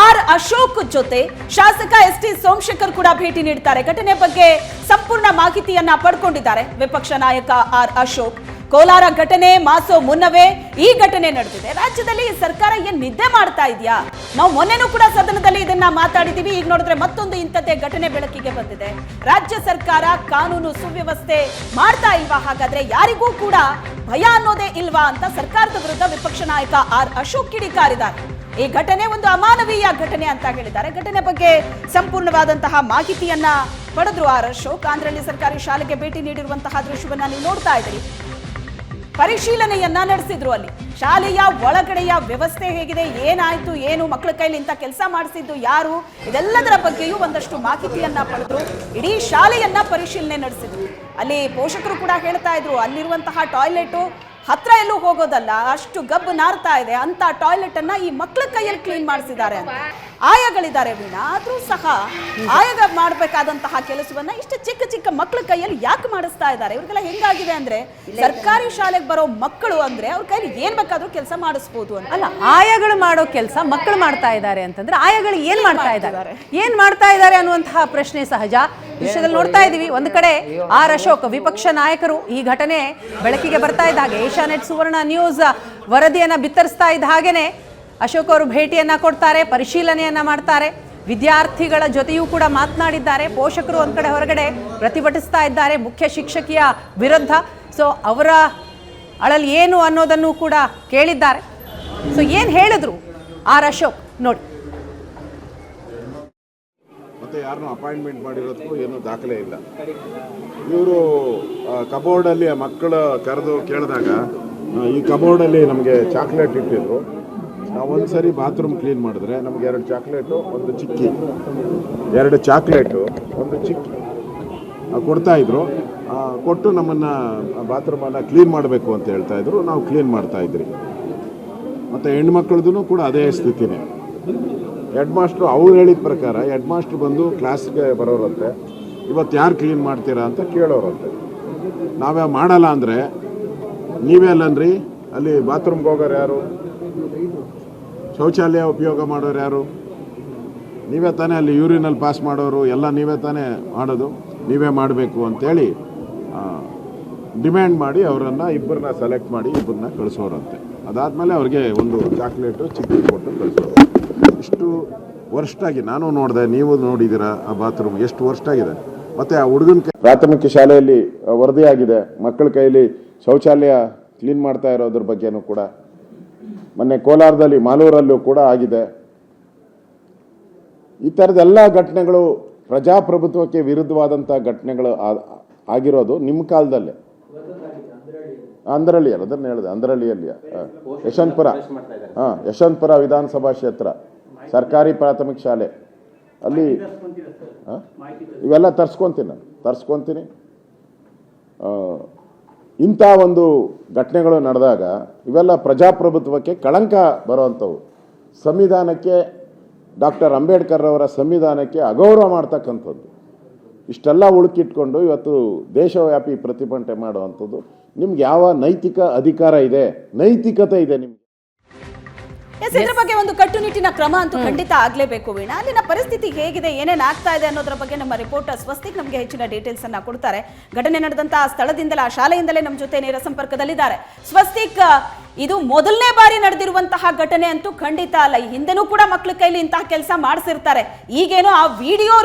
ಆರ್ ಅಶೋಕ್ ಜೊತೆ ಶಾಸಕ ಎಸ್.ಟಿ. ಸೋಮಶೇಖರ್ ಕೂಡ ಭೇಟಿ ನೀಡ್ತಾರೆ. ಘಟನೆ ಬಗ್ಗೆ ಸಂಪೂರ್ಣ ಮಾಹಿತಿಯನ್ನ ಪಡ್ಕೊಂಡಿದ್ದಾರೆ ವಿಪಕ್ಷ ನಾಯಕ ಆರ್ ಅಶೋಕ್. ಕೋಲಾರ ಘಟನೆ ಮಾಸೋ ಮುನ್ನವೇ ಈ ಘಟನೆ ನಡೆದಿದೆ. ರಾಜ್ಯದಲ್ಲಿ ಸರ್ಕಾರ ಏನ್ ನಿದ್ದೆ ಮಾಡ್ತಾ ಇದೆಯಾ? ನಾವು ಮೊನ್ನೆನೂ ಕೂಡ ಸದನದಲ್ಲಿ ಇದನ್ನ ಮಾತಾಡಿದೀವಿ. ಈಗ ನೋಡಿದ್ರೆ ಮತ್ತೊಂದು ಇಂಥದ್ದೇ ಘಟನೆ ಬೆಳಕಿಗೆ ಬಂದಿದೆ. ರಾಜ್ಯ ಸರ್ಕಾರ ಕಾನೂನು ಸುವ್ಯವಸ್ಥೆ ಮಾಡ್ತಾ ಇಲ್ವಾ? ಹಾಗಾದ್ರೆ ಯಾರಿಗೂ ಕೂಡ ಭಯ ಅನ್ನೋದೇ ಇಲ್ವಾ ಅಂತ ಸರ್ಕಾರದ ವಿರುದ್ಧ ವಿಪಕ್ಷ ನಾಯಕ ಆರ್ ಅಶೋಕ್ ಕಿಡಿಕಾರಿದ್ದಾರೆ. ಈ ಘಟನೆ ಒಂದು ಅಮಾನವೀಯ ಘಟನೆ ಅಂತ ಹೇಳಿದ್ದಾರೆ. ಘಟನೆ ಬಗ್ಗೆ ಸಂಪೂರ್ಣವಾದಂತಹ ಮಾಹಿತಿಯನ್ನ ಪಡೆದ್ರು ಆರ್ ಅಶೋಕ್. ಆಂಧ್ರಳ್ಳಿ ಸರ್ಕಾರಿ ಶಾಲೆಗೆ ಭೇಟಿ ನೀಡಿರುವಂತಹ ದೃಶ್ಯವನ್ನ ನೀವು ನೋಡ್ತಾ ಇದ್ದೀರಿ. ಪರಿಶೀಲನೆಯನ್ನ ನಡೆಸಿದ್ರು. ಅಲ್ಲಿ ಶಾಲೆಯ ಒಳಗಡೆಯ ವ್ಯವಸ್ಥೆ ಹೇಗಿದೆ, ಏನಾಯ್ತು, ಏನು ಮಕ್ಕಳ ಕೈಲಿ ಇಂಥ ಕೆಲಸ ಮಾಡಿಸಿದ್ದು ಯಾರು, ಇದೆಲ್ಲದರ ಬಗ್ಗೆಯೂ ಒಂದಷ್ಟು ಮಾಹಿತಿಯನ್ನ ಪಡೆದ್ರು. ಇಡೀ ಶಾಲೆಯನ್ನ ಪರಿಶೀಲನೆ ನಡೆಸಿದ್ರು. ಅಲ್ಲಿ ಪೋಷಕರು ಕೂಡ ಹೇಳ್ತಾ ಇದ್ರು, ಅಲ್ಲಿರುವಂತಹ ಟಾಯ್ಲೆಟ್ ಹತ್ರ ಎಲ್ಲೂ ಹೋಗೋದಲ್ಲ, ಅಷ್ಟು ಗಬ್ಬು ನಾರ್ತಾ ಇದೆ ಅಂತ ಟಾಯ್ಲೆಟ್ ಅನ್ನ ಈ ಮಕ್ಕಳ ಕೈಯಲ್ಲಿ ಕ್ಲೀನ್ ಮಾಡಿಸಿದ್ದಾರೆ ಅಂತ. ಆಯಗಳಿದ್ದಾರೆ ವೀಣಾ, ಆದ್ರೂ ಸಹ ಆಯಗ ಮಾಡಬೇಕಾದಂತಹ ಕೆಲಸವನ್ನ ಇಷ್ಟು ಚಿಕ್ಕ ಚಿಕ್ಕ ಮಕ್ಕಳ ಕೈಯಲ್ಲಿ ಯಾಕೆ ಮಾಡಿಸ್ತಾ ಇದ್ದಾರೆ? ಇವ್ರಿಗೆಲ್ಲ ಹೆಂಗಾಗಿದೆ ಅಂದ್ರೆ, ಸರ್ಕಾರಿ ಶಾಲೆಗೆ ಬರೋ ಮಕ್ಕಳು ಅಂದ್ರೆ ಅವ್ರ ಕೈಲಿ ಏನ್ ಬೇಕಾದ್ರೂ ಕೆಲಸ ಮಾಡಿಸ್ಬೋದು ಅಂತ. ಅಲ್ಲ, ಆಯಗಳು ಮಾಡೋ ಕೆಲಸ ಮಕ್ಕಳು ಮಾಡ್ತಾ ಇದ್ದಾರೆ ಅಂತಂದ್ರೆ ಆಯಗಳು ಏನ್ ಮಾಡ್ತಾ ಇದ್ದಾರೆ ಅನ್ನುವಂತಹ ಪ್ರಶ್ನೆ ಸಹಜ. ವಿಷಯದಲ್ಲಿ ನೋಡ್ತಾ ಇದೀವಿ, ಒಂದು ಕಡೆ ಆರ್ ಅಶೋಕ್ ವಿಪಕ್ಷ ನಾಯಕರು ಈ ಘಟನೆ ಬೆಳಕಿಗೆ ಬರ್ತಾ ಇದ್ದ ಹಾಗೆ ಏಷ್ಯಾನೆಟ್ ಸುವರ್ಣ ನ್ಯೂಸ್ ವರದಿಯನ್ನ ಬಿತ್ತರಿಸ್ತಾ ಇದ್ದ ಹಾಗೇನೆ ಅಶೋಕ್ ಅವರು ಭೇಟಿಯನ್ನ ಕೊಡ್ತಾರೆ, ಪರಿಶೀಲನೆಯನ್ನ ಮಾಡ್ತಾರೆ. ವಿದ್ಯಾರ್ಥಿಗಳ ಜೊತೆಯೂ ಕೂಡ ಮಾತನಾಡಿದ್ದಾರೆ. ಪೋಷಕರು ಒಂದ್ ಕಡೆ ಹೊರಗಡೆ ಪ್ರತಿಭಟಿಸ್ತಾ ಇದ್ದಾರೆ ಮುಖ್ಯ ಶಿಕ್ಷಕಿಯ ವಿರುದ್ಧ. ಸೊ ಅವರ ಅಳಲ್ ಏನು ಅನ್ನೋದನ್ನು ಕೂಡ ಕೇಳಿದ್ದಾರೆ. ಸೊ ಏನ್ ಹೇಳಿದ್ರು ಆರ್ ಅಶೋಕ್ ನೋಡಿ. ಮತ್ತೆ ಯಾರನ್ನೂ ಅಪಾಯಿಂಟ್ಮೆಂಟ್ ಮಾಡಿರೋದಕ್ಕೂ ಏನೂ ದಾಖಲೆ ಇಲ್ಲ. ಇವರು ಕಬೋರ್ಡಲ್ಲಿ ಮಕ್ಕಳು ಕರೆದು ಕೇಳಿದಾಗ ಈ ಕಬೋರ್ಡಲ್ಲಿ ನಮಗೆ ಚಾಕ್ಲೇಟ್ ಇಟ್ಟಿದ್ರು. ನಾವು ಒಂದು ಸರಿ ಬಾತ್ರೂಮ್ ಕ್ಲೀನ್ ಮಾಡಿದ್ರೆ ನಮಗೆ 2 ಚಾಕ್ಲೇಟು, ಒಂದು ಚಿಕ್ಕಿ, 2 ಚಾಕ್ಲೇಟು, ಒಂದು ಚಿಕ್ಕಿ ಕೊಡ್ತಾಯಿದ್ರು. ಕೊಟ್ಟು ನಮ್ಮನ್ನು ಬಾತ್ರೂಮನ್ನು ಕ್ಲೀನ್ ಮಾಡಬೇಕು ಅಂತ ಹೇಳ್ತಾಯಿದ್ರು. ನಾವು ಕ್ಲೀನ್ ಮಾಡ್ತಾಯಿದ್ರಿ. ಮತ್ತು ಹೆಣ್ಮಕ್ಳದ್ದು ಕೂಡ ಅದೇ ಸ್ಥಿತಿನೇ. ಹೆಡ್ ಮಾಸ್ಟ್ರು ಅವ್ರು ಹೇಳಿದ ಪ್ರಕಾರ ಹೆಡ್ ಮಾಸ್ಟ್ರು ಬಂದು ಕ್ಲಾಸ್ಗೆ ಬರೋರಂತೆ, ಇವತ್ತು ಯಾರು ಕ್ಲೀನ್ ಮಾಡ್ತೀರಾ ಅಂತ ಕೇಳೋರಂತೆ. ನಾವೇ ಮಾಡಲ್ಲ ಅಂದರೆ ನೀವೇ ಅಲ್ಲನ್ರಿ ಅಲ್ಲಿ ಬಾತ್ರೂಮ್ಗೆ ಹೋಗೋರು ಯಾರು, ಶೌಚಾಲಯ ಉಪಯೋಗ ಮಾಡೋರು ಯಾರು, ನೀವೇ ತಾನೇ ಅಲ್ಲಿ ಯೂರಿನಲ್ಲಿ ಪಾಸ್ ಮಾಡೋರು, ಎಲ್ಲ ನೀವೇ ತಾನೇ ಮಾಡೋದು, ನೀವೇ ಮಾಡಬೇಕು ಅಂತೇಳಿ ಡಿಮ್ಯಾಂಡ್ ಮಾಡಿ ಅವರನ್ನು ಇಬ್ಬರನ್ನ ಸೆಲೆಕ್ಟ್ ಮಾಡಿ ಇಬ್ಬರನ್ನ ಕಳಿಸೋರಂತೆ. ಅದಾದಮೇಲೆ ಅವ್ರಿಗೆ ಒಂದು ಚಾಕ್ಲೇಟು ಚಿಕ್ಕಿ ಕೊಟ್ಟು ಕಳಿಸೋರು. ಇಷ್ಟು ವರ್ಷಾಗಿ ನಾನು ನೋಡಿದೆ, ನೀವು ನೋಡಿದ್ದೀರಾ ಆ ಬಾತ್ರೂಮ್ ಎಷ್ಟು ವರ್ಷಾಗಿದೆ. ಮತ್ತು ಆ ಹುಡುಗನ ಪ್ರಾಥಮಿಕ ಶಾಲೆಯಲ್ಲಿ ವರದಿಯಾಗಿದೆ ಮಕ್ಕಳ ಕೈಯಲ್ಲಿ ಶೌಚಾಲಯ ಕ್ಲೀನ್ ಮಾಡ್ತಾ ಇರೋದ್ರ ಬಗ್ಗೆನೂ ಕೂಡ. ಮೊನ್ನೆ ಕೋಲಾರದಲ್ಲಿ ಮಾಲೂರಲ್ಲೂ ಕೂಡ ಆಗಿದೆ. ಈ ಥರದ್ದೆಲ್ಲ ಘಟನೆಗಳು ಪ್ರಜಾಪ್ರಭುತ್ವಕ್ಕೆ ವಿರುದ್ಧವಾದಂಥ ಘಟನೆಗಳು ಆಗಿರೋದು ನಿಮ್ಮ ಕಾಲದಲ್ಲೇ. ಅಂದ್ರಳ್ಳಿ ಅದನ್ನು ಹೇಳಿದೆ, ಅಂದ್ರಳ್ಳಿಯಲ್ಲಿ ಯಶವಂತಪುರ, ಯಶವಂತಪುರ ವಿಧಾನಸಭಾ ಕ್ಷೇತ್ರ ಸರ್ಕಾರಿ ಪ್ರಾಥಮಿಕ ಶಾಲೆ ಅಲ್ಲಿ ಇವೆಲ್ಲ ತರ್ಸ್ಕೊತೀನಿ. ಇಂಥ ಒಂದು ಘಟನೆಗಳು ನಡೆದಾಗ ಇವೆಲ್ಲ ಪ್ರಜಾಪ್ರಭುತ್ವಕ್ಕೆ ಕಳಂಕ ಬರುವಂಥವು. ಸಂವಿಧಾನಕ್ಕೆ, ಡಾಕ್ಟರ್ ಅಂಬೇಡ್ಕರ್ ಅವರ ಸಂವಿಧಾನಕ್ಕೆ ಅಗೌರವ ಮಾಡ್ತಕ್ಕಂಥದ್ದು. ಇಷ್ಟೆಲ್ಲ ಉಳುಕಿಟ್ಕೊಂಡು ಇವತ್ತು ದೇಶವ್ಯಾಪಿ ಪ್ರತಿಭಟನೆ ಮಾಡುವಂಥದ್ದು ನಿಮ್ಗೆ ಯಾವ ನೈತಿಕ ಅಧಿಕಾರ ಇದೆ, ನೈತಿಕತೆ ಇದೆ ನಿಮ್ಗೆ? ಇದ್ರ ಬಗ್ಗೆ ಒಂದು ಕಟ್ಟುನಿಟ್ಟಿನ ಕ್ರಮ ಅಂತೂ ಖಂಡಿತ ಆಗ್ಲೇಬೇಕು ವೀಣಾ. ಅಲ್ಲಿನ ಪರಿಸ್ಥಿತಿ ಹೇಗಿದೆ, ಏನೇನ್ ಆಗ್ತಾ ಇದೆ ಅನ್ನೋದ್ರ ಬಗ್ಗೆ ನಮ್ಮ ರಿಪೋರ್ಟರ್ ಸ್ವಸ್ತಿಕ್ ನಮಗೆ ಹೆಚ್ಚಿನ ಡೀಟೇಲ್ಸ್ ಅನ್ನ ಕೊಡ್ತಾರೆ. ಘಟನೆ ನಡೆದಂತಹ ಸ್ಥಳದಿಂದಲೇ, ಆ ಶಾಲೆಯಿಂದಲೇ ನಮ್ಮ ಜೊತೆ ನೇರ ಸಂಪರ್ಕದಲ್ಲಿದ್ದಾರೆ. ಸ್ವಸ್ತಿಕ್, ಇದು ಮೊದಲನೇ ಬಾರಿ ನಡೆದಿರುವಂತಹ ಘಟನೆ ಅಂತೂ ಖಂಡಿತ ಅಲ್ಲ. ಈ ಹಿಂದೆನೂ ಕೂಡ ಮಕ್ಕಳ ಕೈಲಿ ಇಂತಹ ಕೆಲಸ ಮಾಡಿಸಿರ್ತಾರೆ. ಈಗೇನೋ ಆ ವಿಡಿಯೋ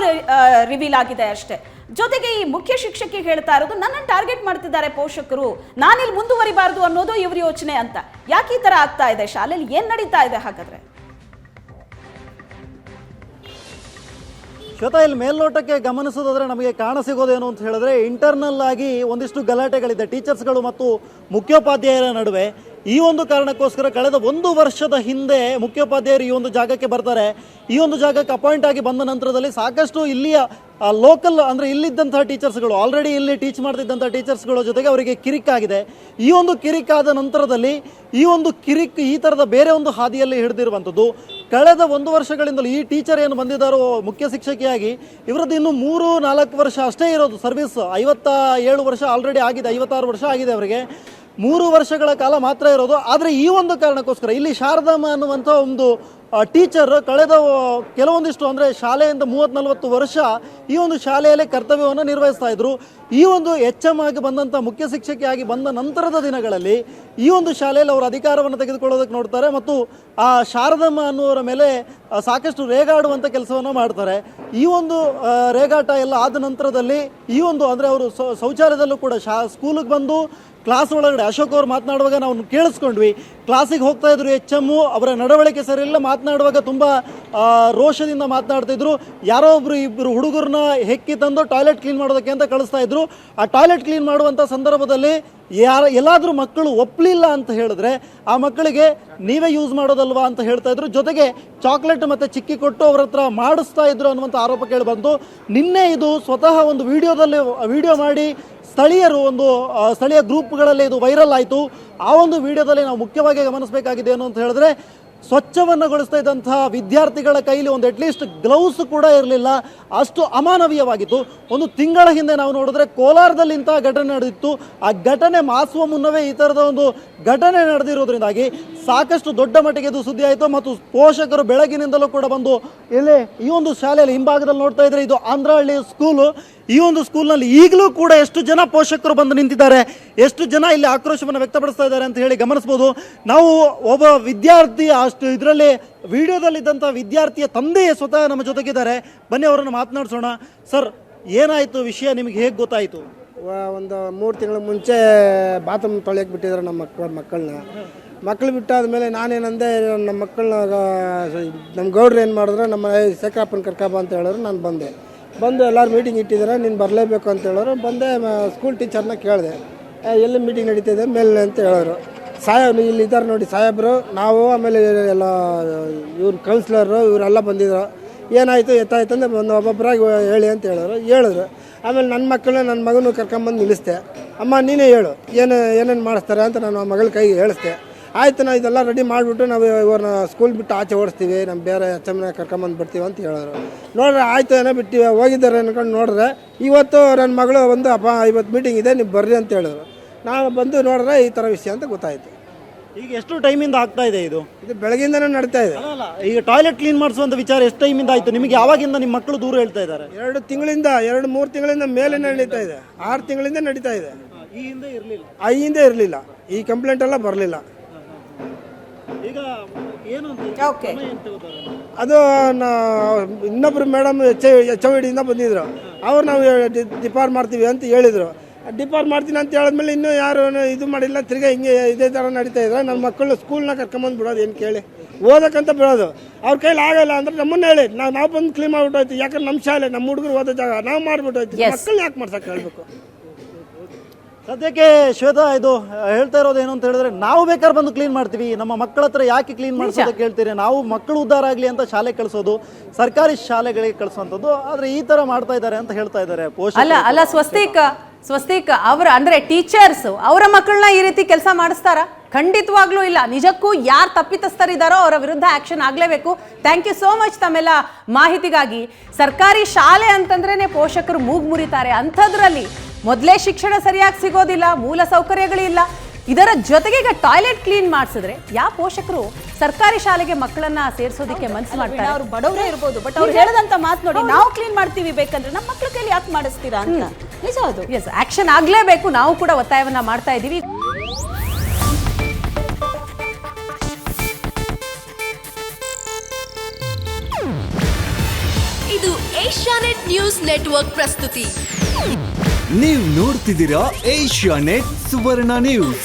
ರಿವೀಲ್ ಆಗಿದೆ ಅಷ್ಟೇ. ಜೊತೆಗೆ ಈ ಮುಖ್ಯ ಶಿಕ್ಷಕಿ ಹೇಳ್ತಾ ಇರೋದು, ನನ್ನನ್ನು ಟಾರ್ಗೆಟ್ ಮಾಡ್ತಿದ್ದಾರೆ ಪೋಷಕರು, ನಾನಿಲ್ಲಿ ಮುಂದುವರಿಬಾರದು ಅನ್ನೋದು ಇವ್ರ ಯೋಚನೆ ಅಂತ. ಯಾಕೆ ಈ ತರ ಆಗ್ತಾ ಇದೆ? ಶಾಲೆಯಲ್ಲಿ ಏನ್ ನಡೀತಾ ಇದೆ ಹಾಗಾದ್ರೆ? ಶ್ವೇತಾ, ಇಲ್ಲಿ ಮೇಲ್ನೋಟಕ್ಕೆ ಗಮನಿಸೋದಾದ್ರೆ ನಮಗೆ ಕಾಣಸಿಗೋದೇನು ಅಂತ ಹೇಳಿದ್ರೆ ಇಂಟರ್ನಲ್ ಆಗಿ ಒಂದಿಷ್ಟು ಗಲಾಟೆಗಳಿದೆ ಟೀಚರ್ಸ್ಗಳು ಮತ್ತು ಮುಖ್ಯೋಪಾಧ್ಯಾಯರ ನಡುವೆ. ಈ ಒಂದು ಕಾರಣಕ್ಕೋಸ್ಕರ ಕಳೆದ 1 ವರ್ಷದ ಹಿಂದೆ ಮುಖ್ಯೋಪಾಧ್ಯಾಯರು ಈ ಒಂದು ಜಾಗಕ್ಕೆ ಬರ್ತಾರೆ. ಈ ಒಂದು ಜಾಗಕ್ಕೆ ಅಪಾಯಿಂಟ್ ಆಗಿ ಬಂದ ನಂತರದಲ್ಲಿ ಸಾಕಷ್ಟು ಇಲ್ಲಿಯ ಲೋಕಲ್ ಅಂದರೆ ಇಲ್ಲಿದ್ದಂತಹ ಟೀಚರ್ಸ್ಗಳು ಆಲ್ರೆಡಿ ಇಲ್ಲಿ ಟೀಚ್ ಮಾಡ್ತಿದ್ದಂಥ ಟೀಚರ್ಸ್ಗಳ ಜೊತೆಗೆ ಅವರಿಗೆ ಕಿರಿಕಾಗಿದೆ. ಈ ಒಂದು ಕಿರಿಕಾದ ನಂತರದಲ್ಲಿ ಈ ಥರದ ಬೇರೆ ಒಂದು ಹಾದಿಯಲ್ಲಿ ಹಿಡಿದಿರುವಂಥದ್ದು. ಕಳೆದ 1 ವರ್ಷಗಳಿಂದಲೂ ಈ ಟೀಚರ್ ಏನು ಬಂದಿದ್ದಾರೋ ಮುಖ್ಯ ಶಿಕ್ಷಕಿಯಾಗಿ ಇವರದ್ದು ಇನ್ನು 3-4 ವರ್ಷ ಅಷ್ಟೇ ಇರೋದು ಸರ್ವಿಸ್. 57 ವರ್ಷ ಆಲ್ರೆಡಿ ಆಗಿದೆ, 56 ವರ್ಷ ಆಗಿದೆ ಅವರಿಗೆ. 3 ವರ್ಷಗಳ ಕಾಲ ಮಾತ್ರ ಇರೋದು. ಆದರೆ ಈ ಒಂದು ಕಾರಣಕ್ಕೋಸ್ಕರ ಇಲ್ಲಿ ಶಾರದಮ್ಮ ಅನ್ನುವಂಥ ಒಂದು ಟೀಚರ್ ಕಳೆದ ಕೆಲವೊಂದಿಷ್ಟು ಅಂದರೆ ಶಾಲೆಯಿಂದ 30-40 ವರ್ಷ ಈ ಒಂದು ಶಾಲೆಯಲ್ಲಿ ಕರ್ತವ್ಯವನ್ನು ನಿರ್ವಹಿಸ್ತಾ ಇದ್ರು. ಈ ಒಂದು HM ಆಗಿ ಬಂದಂಥ ಮುಖ್ಯ ಶಿಕ್ಷಕಿಯಾಗಿ ಬಂದ ನಂತರದ ದಿನಗಳಲ್ಲಿ ಈ ಒಂದು ಶಾಲೆಯಲ್ಲಿ ಅವರು ಅಧಿಕಾರವನ್ನು ತೆಗೆದುಕೊಳ್ಳೋದಕ್ಕೆ ನೋಡ್ತಾರೆ ಮತ್ತು ಆ ಶಾರದಮ್ಮ ಅನ್ನುವರ ಮೇಲೆ ಸಾಕಷ್ಟು ರೇಗಾಡುವಂಥ ಕೆಲಸವನ್ನು ಮಾಡ್ತಾರೆ. ಈ ಒಂದು ರೇಗಾಟ ಎಲ್ಲ ಆದ ನಂತರದಲ್ಲಿ ಈ ಒಂದು ಅಂದರೆ ಅವರು ಶೌಚಾಲಯದಲ್ಲೂ ಕೂಡ ಸ್ಕೂಲಿಗೆ ಬಂದು ಕ್ಲಾಸ್ ಒಳಗಡೆ ಅಶೋಕ್ ಅವರು ಮಾತನಾಡುವಾಗ ನಾವು ಕೇಳಿಸ್ಕೊಂಡ್ವಿ. ಕ್ಲಾಸಿಗೆ ಹೋಗ್ತಾ ಇದ್ರು HM, ಅವರ ನಡವಳಿಕೆ ಸರಿ ಇಲ್ಲ, ಮಾತನಾಡುವಾಗ ತುಂಬ ರೋಷದಿಂದ ಮಾತನಾಡ್ತಿದ್ರು. ಯಾರೋ ಇಬ್ಬರು ಹುಡುಗರನ್ನ ಹೆಕ್ಕಿ ತಂದು ಟಾಯ್ಲೆಟ್ ಕ್ಲೀನ್ ಮಾಡೋದಕ್ಕೆ ಅಂತ ಕಳಿಸ್ತಾ ಇದ್ರು. ಆ ಟಾಯ್ಲೆಟ್ ಕ್ಲೀನ್ ಮಾಡುವಂಥ ಸಂದರ್ಭದಲ್ಲಿ ಎಲ್ಲಾದರೂ ಮಕ್ಕಳು ಒಪ್ಪಲಿಲ್ಲ ಅಂತ ಹೇಳಿದ್ರೆ ಆ ಮಕ್ಕಳಿಗೆ ನೀವೇ ಯೂಸ್ ಮಾಡೋದಲ್ವಾ ಅಂತ ಹೇಳ್ತಾ ಇದ್ರು. ಜೊತೆಗೆ ಚಾಕ್ಲೇಟ್ ಮತ್ತು ಚಿಕ್ಕಿ ಕೊಟ್ಟು ಅವ್ರ ಹತ್ರ ಮಾಡಿಸ್ತಾ ಇದ್ರು ಅನ್ನುವಂಥ ಆರೋಪ ಕೇಳಿ ಬಂತು. ನಿನ್ನೆ ಇದು ಸ್ವತಃ ಒಂದು ವಿಡಿಯೋ ಮಾಡಿ ಸ್ಥಳೀಯ ಗ್ರೂಪ್ಗಳಲ್ಲಿ ಇದು ವೈರಲ್ ಆಯಿತು. ಆ ಒಂದು ವಿಡಿಯೋದಲ್ಲಿ ನಾವು ಮುಖ್ಯವಾಗಿ ಗಮನಿಸಬೇಕಾಗಿದೆ ಏನು ಅಂತ ಹೇಳಿದ್ರೆ ಸ್ವಚ್ಛವನ್ನು ಗೊಳಿಸ್ತಾ ಇದ್ದಂತಹ ವಿದ್ಯಾರ್ಥಿಗಳ ಕೈಲಿ ಒಂದು ಅಟ್ಲೀಸ್ಟ್ ಗ್ಲೌಸ್ ಕೂಡ ಇರಲಿಲ್ಲ, ಅಷ್ಟು ಅಮಾನವೀಯವಾಗಿತ್ತು. 1 ತಿಂಗಳ ಹಿಂದೆ ನಾವು ನೋಡಿದ್ರೆ ಕೋಲಾರದಲ್ಲಿ ಇಂತಹ ಘಟನೆ ನಡೆದಿತ್ತು. ಆ ಘಟನೆ ಮಾಸುವ ಮುನ್ನವೇ ಈ ಥರದ ಒಂದು ಘಟನೆ ನಡೆದಿರೋದ್ರಿಂದಾಗಿ ಸಾಕಷ್ಟು ದೊಡ್ಡ ಮಟ್ಟಿಗೆ ಇದು ಸುದ್ದಿ ಆಯಿತು. ಮತ್ತು ಪೋಷಕರು ಬೆಳಗಿನಿಂದಲೂ ಕೂಡ ಬಂದು ಇಲ್ಲಿ ಈ ಒಂದು ಶಾಲೆಯಲ್ಲಿ ಹಿಂಭಾಗದಲ್ಲಿ ನೋಡ್ತಾ ಇದ್ರೆ ಇದು ಆಂಧ್ರಹಳ್ಳಿ ಸ್ಕೂಲು. ಈ ಒಂದು ಸ್ಕೂಲ್ನಲ್ಲಿ ಈಗಲೂ ಕೂಡ ಎಷ್ಟು ಜನ ಪೋಷಕರು ಬಂದು ನಿಂತಿದ್ದಾರೆ, ಎಷ್ಟು ಜನ ಇಲ್ಲಿ ಆಕ್ರೋಶವನ್ನು ವ್ಯಕ್ತಪಡಿಸ್ತಾ ಇದ್ದಾರೆ ಅಂತ ಹೇಳಿ ಗಮನಿಸ್ಬೋದು. ನಾವು ಒಬ್ಬ ವಿದ್ಯಾರ್ಥಿ ಇದರಲ್ಲಿ ವಿಡಿಯೋದಲ್ಲಿದ್ದಂಥ ವಿದ್ಯಾರ್ಥಿಯ ತಂದೆಯೇ ಸ್ವತಃ ನಮ್ಮ ಜೊತೆಗಿದ್ದಾರೆ. ಬನ್ನಿ ಅವರನ್ನು ಮಾತನಾಡಿಸೋಣ. ಸರ್, ಏನಾಯಿತು ವಿಷಯ, ನಿಮಗೆ ಹೇಗೆ ಗೊತ್ತಾಯಿತು? ಒಂದು 3 ತಿಂಗಳ ಮುಂಚೆ ಬಾತ್ರೂಮ್ ತೊಳೆಯಕ್ಕೆ ಬಿಟ್ಟಿದ್ದಾರೆ ನಮ್ಮ ಮಕ್ಕಳನ್ನ. ಮಕ್ಕಳು ಬಿಟ್ಟಾದ್ಮೇಲೆ ನಾನೇನಂದೆ, ನಮ್ಮ ಮಕ್ಕಳನ್ನ ನಮ್ಮ ಗೌಡ್ರು ಏನು ಮಾಡಿದ್ರು, ನಮ್ಮ ಶೇಖರಪ್ಪನ ಕರ್ಕಬ ಅಂತ ಹೇಳಿದ್ರು. ನಾನು ಬಂದು ಎಲ್ಲರೂ ಮೀಟಿಂಗ್ ಇಟ್ಟಿದ್ದಾರೆ, ನೀನು ಬರಲೇಬೇಕು ಅಂತ ಹೇಳೋರು. ಬಂದೆ ಸ್ಕೂಲ್ ಟೀಚರ್ನ ಕೇಳಿದೆ, ಎಲ್ಲಿ ಮೀಟಿಂಗ್ ನಡೀತಿದೆ ಮೇಲೆ ಅಂತ ಹೇಳೋರು. ಸಾಹೇಬ್ ಇಲ್ಲಿ ಇದ್ದಾರೆ ನೋಡಿ ಸಾಹೇಬರು, ನಾವು ಆಮೇಲೆ ಎಲ್ಲ ಇವ್ರು ಕೌನ್ಸಿಲರು ಇವರೆಲ್ಲ ಬಂದಿದ್ರು. ಏನಾಯಿತು ಎತ್ತಾಯ್ತು ಅಂದರೆ ಒಬ್ಬೊಬ್ಬರಾಗಿ ಹೇಳಿ ಅಂತ ಹೇಳಿದ್ರು. ಆಮೇಲೆ ನನ್ನ ಮಗನೂ ಕರ್ಕೊಂಬಂದು ನಿಲ್ಲಿಸ್ದೆ. ಅಮ್ಮ ನೀನೇ ಹೇಳು ಏನೇನು ಮಾಡಿಸ್ತಾರೆ ಅಂತ ನಾನು ಆ ಮಗಳ ಕೈಗೆ ಹೇಳಿಸ್ದೆ. ಆಯಿತು, ನಾವು ಇದೆಲ್ಲ ರೆಡಿ ಮಾಡಿಬಿಟ್ಟು ನಾವು ಇವ್ರನ್ನ ಸ್ಕೂಲ್ ಬಿಟ್ಟು ಆಚೆ ಓಡಿಸ್ತೀವಿ, ನಮ್ಮ ಬೇರೆ HM ಕರ್ಕೊಂಬಂದು ಬಿಡ್ತೀವಿ ಅಂತ ಹೇಳಿದ್ರು. ನೋಡ್ರೆ ಆಯಿತು ಏನೋ ಬಿಟ್ಟು ಹೋಗಿದ್ದಾರೆ ಅನ್ಕೊಂಡು ನೋಡಿದ್ರೆ ಇವತ್ತು ನನ್ನ ಮಗಳು ಒಂದು ಇವತ್ತು ಮೀಟಿಂಗ್ ಇದೆ, ನೀವು ಬರ್ರಿ ಅಂತ ಹೇಳಿದ್ರು. ನಾನು ಬಂದು ನೋಡಿದ್ರೆ ಈ ಥರ ವಿಷಯ ಅಂತ ಗೊತ್ತಾಯಿತು. ಈಗ ಎಷ್ಟು ಟೈಮಿಂದ ಆಗ್ತಾ ಇದೆ ಇದು ಬೆಳಗಿಂದನೇ ನಡೀತಾ ಇದೆ. ಈಗ ಟಾಯ್ಲೆಟ್ ಕ್ಲೀನ್ ಮಾಡಿಸುವಂಥ ವಿಚಾರ ಎಷ್ಟು ಟೈಮಿಂದ ಆಯಿತು ನಿಮಗೆ? ಯಾವಾಗಿಂದ ನಿಮ್ಮ ಮಕ್ಕಳು ದೂರ ಹೇಳ್ತಾ ಇದ್ದಾರೆ? 2 ತಿಂಗಳಿಂದ 2-3 ತಿಂಗಳಿಂದ ಮೇಲೆ ನಡೀತಾ ಇದೆ. 6 ತಿಂಗಳಿಂದ ನಡೀತಾ ಇದೆ. ಈ ಹಿಂದೆ ಇರಲಿಲ್ಲ, ಈ ಕಂಪ್ಲೇಂಟ್ ಎಲ್ಲ ಬರಲಿಲ್ಲ. ಈಗ ಏನು ಓಕೆ, ಅದು ಇನ್ನೊಬ್ರು ಮೇಡಮ್ HOD ಬಂದಿದ್ರು. ಅವ್ರು ನಾವು ಡಿಪಾರ್ಟ್ ಮಾಡ್ತೀವಿ ಅಂತ ಹೇಳಿದರು. ಡಿಪಾರ್ಟ್ ಮಾಡ್ತೀನಿ ಅಂತ ಹೇಳಿದ್ಮೇಲೆ ಇನ್ನೂ ಯಾರು ಇದು ಮಾಡಿಲ್ಲ. ತಿರ್ಗಿ ಹಿಂಗೆ ಇದೇ ಥರ ನಡೀತಾ ಇದ್ರೆ ನನ್ನ ಮಕ್ಕಳು ಸ್ಕೂಲ್ನ ಕರ್ಕೊಂಬಂದು ಬಿಡೋದು, ಏನು ಕೇಳಿ ಓದಕ್ಕಂತ ಬಿಡೋದು. ಅವ್ರ ಕೈಲಿ ಆಗಲ್ಲ ಅಂದ್ರೆ ನಮ್ಮನ್ನ ಹೇಳಿ ನಾವು ಬಂದು ಕ್ಲೀನ್ ಮಾಡಿಬಿಟ್ಟೋಯ್ತು. ಯಾಕಂದ್ರೆ ನಮ್ಮ ಶಾಲೆ ನಮ್ಮ ಹುಡುಗರು ಓದೋ ಜಾಗ ನಾವು ಮಾಡಿಬಿಟ್ಟೋಯ್ತು. ಮಕ್ಕಳು ಯಾಕೆ ಮಾಡ್ಸಕ್ಕೆ ಹೇಳ್ಬೇಕು? ಸದ್ಯಕ್ಕೆ ಶ್ವೇತಾ, ಇದು ಹೇಳ್ತಾ ಇರೋದು ಏನು ಅಂತ ಹೇಳಿದ್ರೆ, ನಾವು ಬೇಕಾದ್ರೆ ಬಂದು ಕ್ಲೀನ್ ಮಾಡ್ತೀವಿ, ನಮ್ಮ ಮಕ್ಕಳ ಹತ್ರ ಯಾಕೆ ಕ್ಲೀನ್ ಮಾಡಿಸೋದಕ್ಕೆ ಹೇಳ್ತೀರಿ? ನಾವು ಮಕ್ಕಳು ಉದ್ಧಾರ ಆಗಲಿ ಅಂತ ಶಾಲೆ ಕಳಿಸೋದು, ಸರ್ಕಾರಿ ಶಾಲೆಗಳಿಗೆ ಕಳಿಸುವಂಥದ್ದು. ಆದರೆ ಈ ಥರ ಮಾಡ್ತಾ ಇದ್ದಾರೆ ಅಂತ ಹೇಳ್ತಾ ಇದ್ದಾರೆ ಪೋಷಕರು. ಅಲ್ಲ ಸ್ವಸ್ತಿಕ್ ಅವರ ಅಂದ್ರೆ ಟೀಚರ್ಸ್ ಅವರ ಮಕ್ಕಳನ್ನ ಈ ರೀತಿ ಕೆಲಸ ಮಾಡಿಸ್ತಾರ? ಖಂಡಿತವಾಗ್ಲೂ ಇಲ್ಲ. ನಿಜಕ್ಕೂ ಯಾರು ತಪ್ಪಿತಸ್ಥರಿದ್ದಾರೋ ಅವರ ವಿರುದ್ಧ ಆಕ್ಷನ್ ಆಗಲೇಬೇಕು. ಥ್ಯಾಂಕ್ ಯು ಸೋ ಮಚ್ ತಮ್ಮೆಲ್ಲ ಮಾಹಿತಿಗಾಗಿ. ಸರ್ಕಾರಿ ಶಾಲೆ ಅಂತಂದ್ರೇನೆ ಪೋಷಕರು ಮೂಗು ಮುರಿತಾರೆ. ಅಂಥದ್ರಲ್ಲಿ ಮೊದಲೇ ಶಿಕ್ಷಣ ಸರಿಯಾಗಿ ಸಿಗೋದಿಲ್ಲ, ಮೂಲ ಸೌಕರ್ಯಗಳಿಲ್ಲ, ಇದರ ಜೊತೆಗೆ ಈಗ ಟಾಯ್ಲೆಟ್ ಕ್ಲೀನ್ ಮಾಡಿಸಿದ್ರೆ ಯಾವ ಪೋಷಕರು ಸರ್ಕಾರಿ ಶಾಲೆಗೆ ಮಕ್ಕಳನ್ನ ಸೇರಿಸೋದಕ್ಕೆ ಮನಸ್ಸು ಮಾಡ್ತಾರೆ? ಅವ್ರು ಬಡವರೇ ಇರ್ಬೋದು, ಬಟ್ ಅವ್ರು ಹೇಳದಂತ ಮಾತು ನೋಡಿ, ನಾವು ಕ್ಲೀನ್ ಮಾಡ್ತೀವಿ ಬೇಕಂದ್ರೆ ನಮ್ಮ ಮಕ್ಕಳ ಕೈಲಿ ಯಾಕೆ ಮಾಡಿಸ್ತೀರಾ ಅಂತ. ನಿಜ ಅದು. ಎಸ್, ಆಕ್ಷನ್ ಆಗ್ಲೇಬೇಕು. ನಾವು ಕೂಡ ಒತ್ತಾಯವನ್ನ ಮಾಡ್ತಾ ಇದ್ದೀವಿ. ಇದು ಏಷ್ಯಾನೆಟ್ ನ್ಯೂಸ್ ನೆಟ್ವರ್ಕ್ ಪ್ರಸ್ತುತಿ. ನೀವು ನೋಡ್ತಿದ್ದೀರಾ ಏಷ್ಯಾನೆಟ್ ಸುವರ್ಣ ನ್ಯೂಸ್.